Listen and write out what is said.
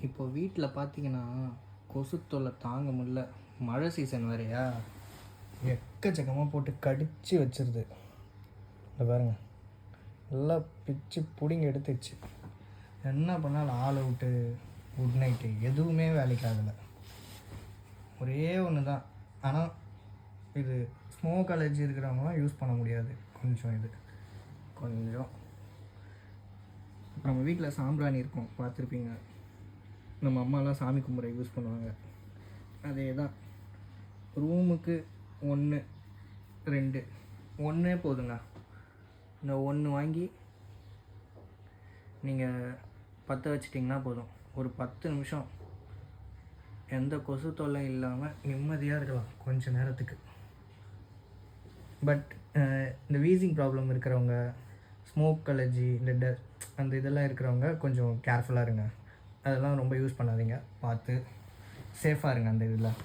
இப்போ வீட்டில் பார்த்தீங்கன்னா கொசு தொல்லை தாங்க முடியல. மழை சீசன் வேறையா, எக்கச்சக்கமாக போட்டு கடித்து வச்சிருது. இந்த பாருங்கள், நல்லா பிச்சு பிடிங்கி எடுத்துச்சு. என்ன பண்ணாலும் ஆல் அவுட்டு, குட் நைட்டு எதுவுமே வேலைக்கு ஆகலை. ஒரே ஒன்று தான், ஆனால் இது ஸ்மோக் அலர்ஜி இருக்கிறவங்களாம் யூஸ் பண்ண முடியாது. கொஞ்சம் நம்ம வீட்டில் சாம்பிராணி இருக்கும், பார்த்துருப்பீங்க. நம்ம அம்மாலாம் சாமி கும்பிட யூஸ் பண்ணுவாங்க. அதே தான், ரூமுக்கு 1 2 ஒன்றே போதுங்க. இந்த 1 வாங்கி நீங்கள் பற்ற வச்சிட்டிங்கன்னா போதும். ஒரு 10 நிமிஷம் எந்த கொசு தொல்லை இல்லாமல் நிம்மதியாக இருக்கலாம் கொஞ்ச நேரத்துக்கு. பட் இந்த வீசிங் ப்ராப்ளம் இருக்கிறவங்க, ஸ்மோக் அலர்ஜி, இந்த அந்த இதெல்லாம் இருக்கிறவங்க கொஞ்சம் கேர்ஃபுல்லாக இருங்க. அதெல்லாம் ரொம்ப யூஸ் பண்ணாதீங்க. பார்த்து சேஃபாக இருங்க அந்த இதில்.